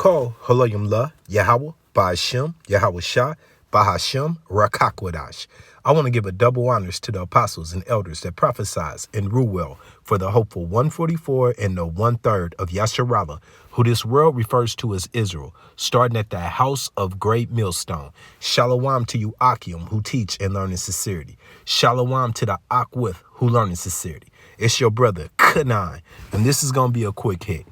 call Halayimla, Yahweh, Ba'ashem, Yahweh Shah, Bahashem, Rakakwadash. I want to give a double honors to the apostles and elders that prophesied and rule well for the hopeful 144 and the 1/3 of Yasharallah, who this world refers to as Israel, starting at the house of great millstone. Shalom to you, Akim, who teach and learn in sincerity. Shalom to the Akwith, who learn in sincerity. It's your brother, Kanan, and this is going to be a quick hit.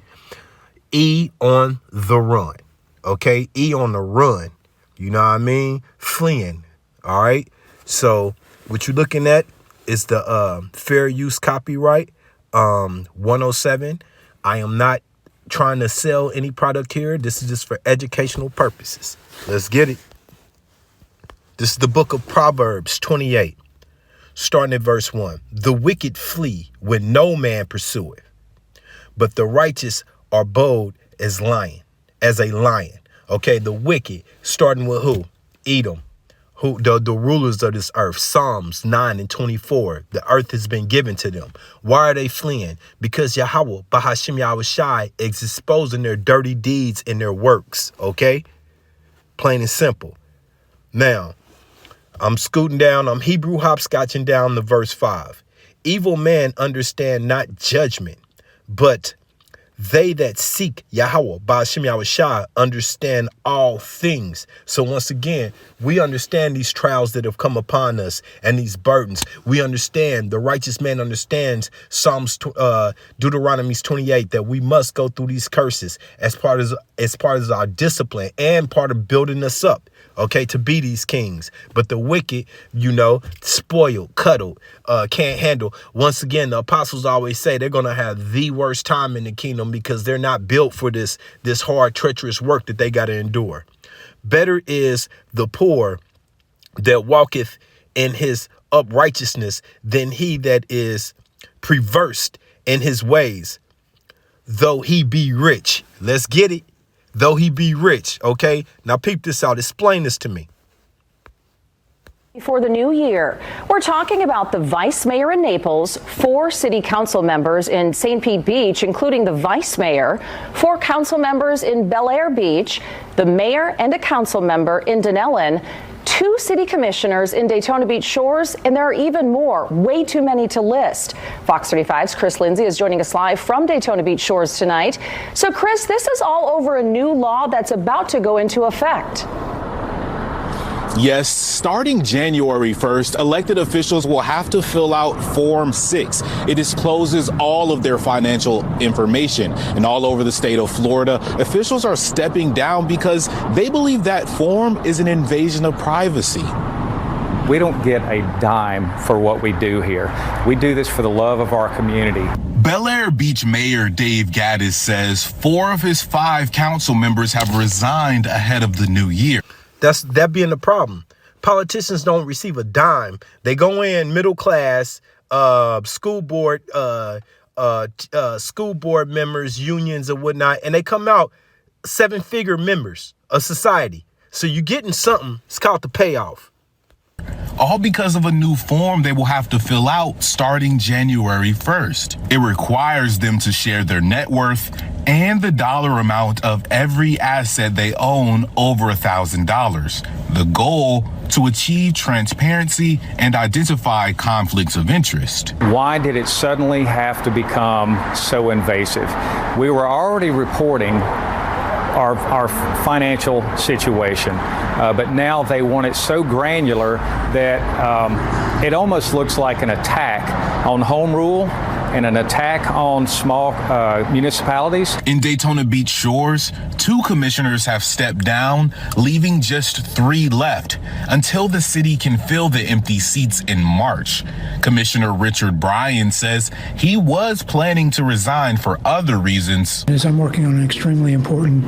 E on the run, okay? E on the run, you know what I mean? Fleeing, all right? So what you're looking at is the fair use copyright 107. I am not trying to sell any product here. This is just for educational purposes. Let's get it. This is the book of Proverbs 28, starting at verse 1. The wicked flee when no man pursueth, but the righteous are bold as a lion. Okay, the wicked, starting with who? Edom. Who the rulers of this earth. Psalms 9:24. The earth has been given to them. Why are they fleeing? Because Yahweh, Bahashem Yahweh Shai, is exposing their dirty deeds and their works. Okay? Plain and simple. Now, I'm scooting down. I'm Hebrew hopscotching down to verse 5. Evil men understand not judgment, but they that seek Yahweh, Ba'ashem Yahweh Shai, understand all things. So once again, we understand these trials that have come upon us and these burdens. We understand, the righteous man understands Deuteronomy 28, that we must go through these curses as part of our discipline and part of building us up, okay, to be these kings. But the wicked, spoiled, cuddled, can't handle. Once again, the apostles always say they're going to have the worst time in the kingdom because they're not built for this hard, treacherous work that they got to endure. Better is the poor that walketh in his uprightness than he that is perverse in his ways, though he be rich. Let's get it. Though he be rich. Okay, now peep this out. Explain this to me. For the new year, we're talking about the vice mayor in Naples, 4 city council members in St. Pete Beach, including the vice mayor, 4 council members in Bel Air Beach, the mayor and a council member in Dunellen, 2 city commissioners in Daytona Beach Shores, and there are even more, way too many to list. Fox 35's Chris Lindsay is joining us live from Daytona Beach Shores tonight. So Chris, this is all over a new law that's about to go into effect. Yes, starting January 1st, elected officials will have to fill out Form 6. It discloses all of their financial information. And all over the state of Florida, officials are stepping down because they believe that form is an invasion of privacy. We don't get a dime for what we do here. We do this for the love of our community. Bel Air Beach Mayor Dave Gaddis says 4 of his 5 council members have resigned ahead of the new year. That being the problem. Politicians don't receive a dime. They go in middle class, school board members, unions and whatnot, and they come out 7-figure members of society. So you're getting something. It's called the payoff. All because of a new form they will have to fill out starting January 1st. It requires them to share their net worth and the dollar amount of every asset they own over $1,000. The goal, to achieve transparency and identify conflicts of interest. Why did it suddenly have to become so invasive? We were already reporting our financial situation, but now they want it so granular that it almost looks like an attack on home rule and an attack on small municipalities. In Daytona Beach Shores, 2 commissioners have stepped down, leaving just 3 left until the city can fill the empty seats in March. Commissioner Richard Bryan says he was planning to resign for other reasons. As I'm working on an extremely important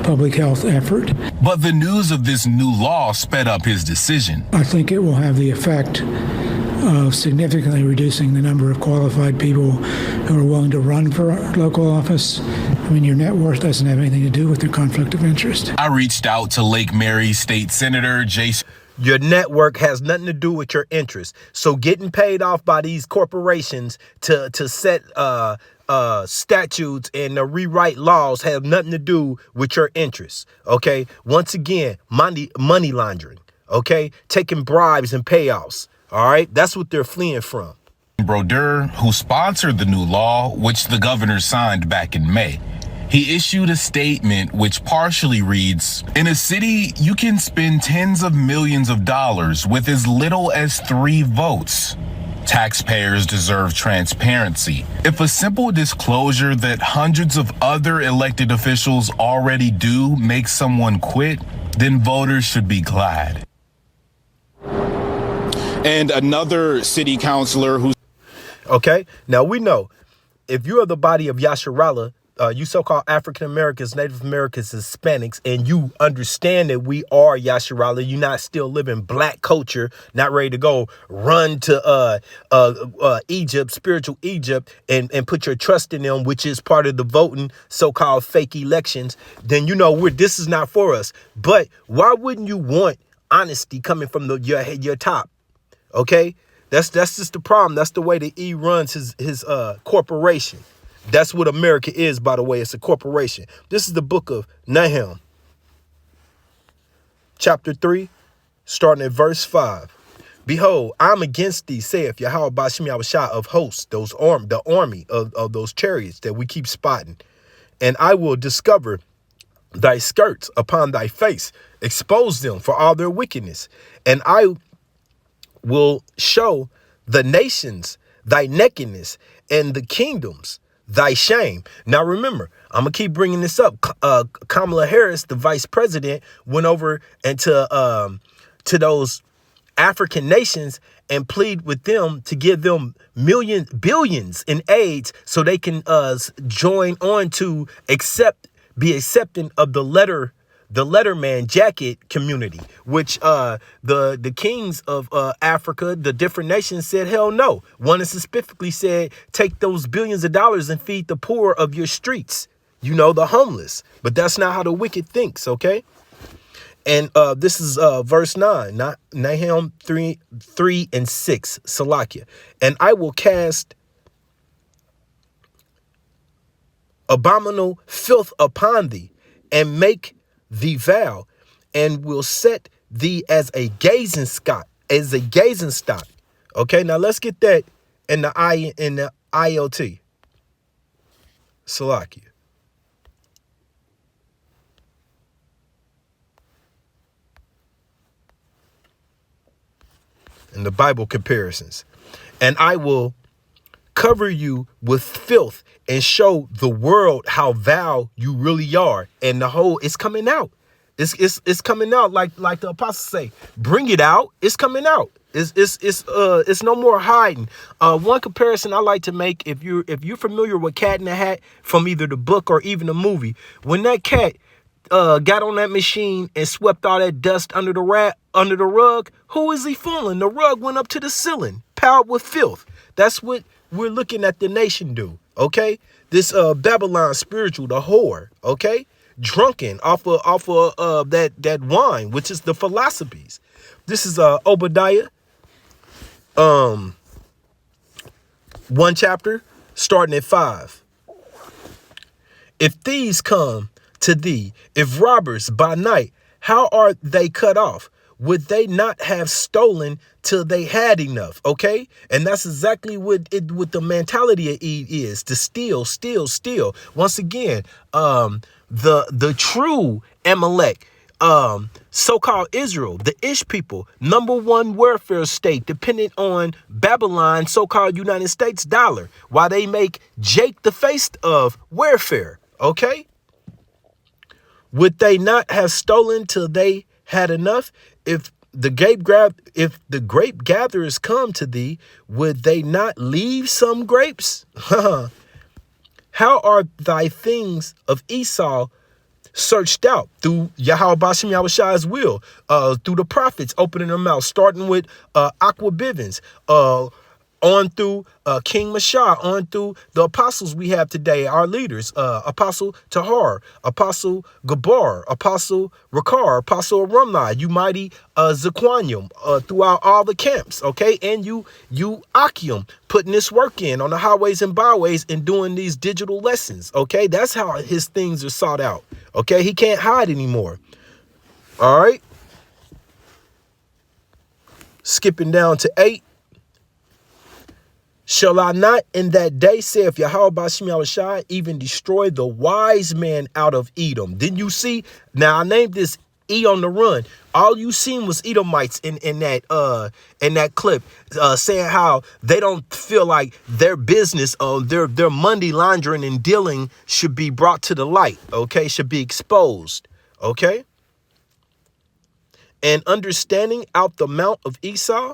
public health effort. But the news of this new law sped up his decision. I think it will have the effect of significantly reducing the number of qualified people who are willing to run for local office. I mean, your net worth doesn't have anything to do with your conflict of interest. I reached out to Lake Mary State Senator Jason. Your network has nothing to do with your interests. So getting paid off by these corporations to set statutes and to rewrite laws have nothing to do with your interests. Okay. Once again, money laundering. Okay. Taking bribes and payoffs. All right. That's what they're fleeing from. Brodeur, who sponsored the new law, which the governor signed back in May. He issued a statement which partially reads, "In a city, you can spend tens of millions of dollars with as little as 3 votes. Taxpayers deserve transparency. If a simple disclosure that hundreds of other elected officials already do makes someone quit, then voters should be glad." And another city councilor who... Okay. Now we know if you are the body of Yasharallah, you so-called African Americans, Native Americans, Hispanics, and you understand that we are Yasharallah, you're not still living black culture, not ready to go run to Egypt, spiritual Egypt, and put your trust in them, which is part of the voting, so-called fake elections, then you know this is not for us. But why wouldn't you want honesty coming from your top? Okay, that's just the problem. That's the way that E runs his corporation. That's what America is, by the way. It's a corporation. This is the book of Nahum, chapter 3, starting at verse 5. "Behold, I'm against thee, saith Yahweh Ba'ashem Yahushua of hosts, the army of those chariots that we keep spotting. And I will discover thy skirts upon thy face, expose them for all their wickedness. And I will show the nations thy nakedness and the kingdoms thy shame." Now, remember, I'm going to keep bringing this up. Kamala Harris, the vice president, went over into to those African nations and plead with them to give them billions in aids so they can join on to be accepting of the Letterman jacket community, which the kings of Africa, the different nations said, hell no. One specifically said, take those billions of dollars and feed the poor of your streets, the homeless. But that's not how the wicked thinks, okay? And this is verse 9, not Nahum 3 and 6, Salakia. "And I will cast abominable filth upon thee and make thee vow, and will set thee as a gazing stock. Okay, now let's get that in the ILT. Salakia. In the Bible comparisons. "And I will cover you with filth and show the world how vile you really are." And the whole, it's coming out. It's coming out like the apostles say. Bring it out. It's coming out. It's no more hiding. One comparison I like to make, if you're familiar with Cat in the Hat from either the book or even the movie, when that cat got on that machine and swept all that dust under the rug, who is he fooling? The rug went up to the ceiling, piled with filth. That's what we're looking at the nation do, okay? This Babylon spiritual, the whore, okay? Drunken off of that wine, which is the philosophies. This is Obadiah, 1 chapter, starting at 5. "If thieves come to thee, if robbers by night, how are they cut off? Would they not have stolen till they had enough?" Okay, and that's exactly what the mentality of Eve is: to steal. Once again, the true Amalek, so-called Israel, the Ish people, #1 welfare state, dependent on Babylon, so-called United States dollar, while they make Jake the face of welfare. Okay, would they not have stolen till they had enough? If the grape gatherers come to thee, would they not leave some grapes? How are thy things of Esau searched out through Yahweh Ba'ashem Yahushua's will, through the prophets opening their mouth, starting with Aqua Bivens, on through King Mashah, on through the apostles we have today, our leaders, Apostle Tahar, Apostle Gabar, Apostle Rakar, Apostle Arumni, you mighty Zaquanium, throughout all the camps, okay? And you Achium, putting this work in on the highways and byways and doing these digital lessons, okay? That's how his things are sought out, okay? He can't hide anymore, all right? Skipping down to 8. Shall I not in that day, saith Yahweh Bashim Yahushai, even destroy the wise man out of Edom? Didn't you see? Now I named this E on the Run. All you seen was Edomites in that clip, saying how they don't feel like their business, their money laundering and dealing should be brought to the light. Okay, should be exposed. Okay, and understanding out the mount of Esau.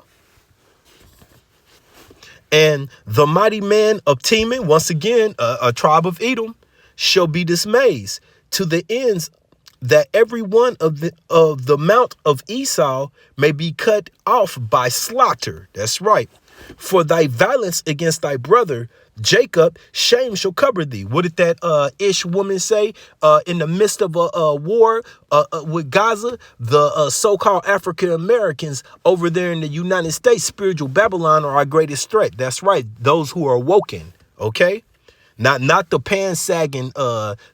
And the mighty man of Teman, once again, a tribe of Edom, shall be dismayed to the ends that every one of the mount of Esau may be cut off by slaughter. That's right. For thy violence against thy brother Jacob, shame shall cover thee. What did that Ish woman say in the midst of a war with Gaza? The so-called African Americans over there in the United States, spiritual Babylon, are our greatest threat. That's right. Those who are awoken. Okay. Not the pan-sagging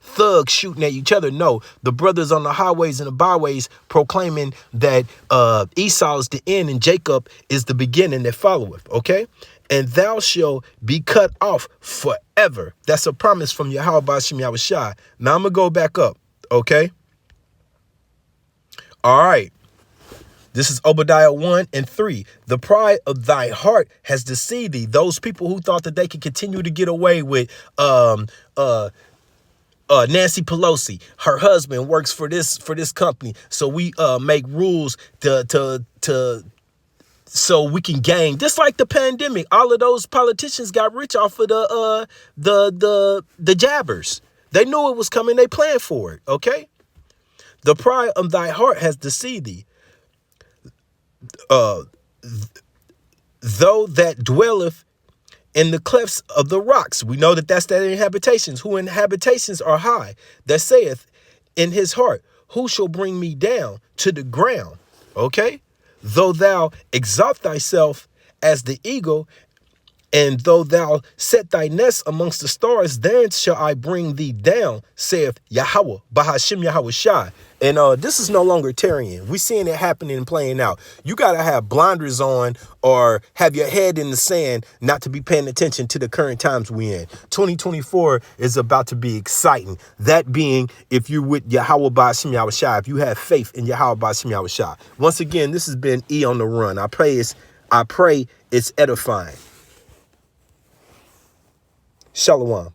thugs shooting at each other. No, the brothers on the highways and the byways proclaiming that Esau is the end and Jacob is the beginning that followeth. Okay. And thou shalt be cut off forever. That's a promise from Yahweh Bashim Yahushai. Now I'm going to go back up. Okay. All right. This is Obadiah 1 and 3. The pride of thy heart has deceived thee. Those people who thought that they could continue to get away with Nancy Pelosi. Her husband works for this company. So we make rules so we can gain. Just like the pandemic, all of those politicians got rich off of the jabbers. They knew it was coming. They planned for it. Okay. The pride of thy heart has deceived thee. Though that dwelleth in the clefts of the rocks. We know that that's their inhabitations, who in habitations are high, that saith in his heart, who shall bring me down to the ground? Okay. Though thou exalt thyself as the eagle, and though thou set thy nest amongst the stars, then shall I bring thee down, saith Yahweh, Bahashim Yahushai. And this is no longer tarrying. We seeing it happening and playing out. You got to have blinders on or have your head in the sand not to be paying attention to the current times we in. 2024 is about to be exciting. That being, if you're with Yahweh Bashim Yahushai, if you have faith in Yahweh Bashim Yahushai. Once again, this has been E on the Run. I pray it's edifying. Shalom.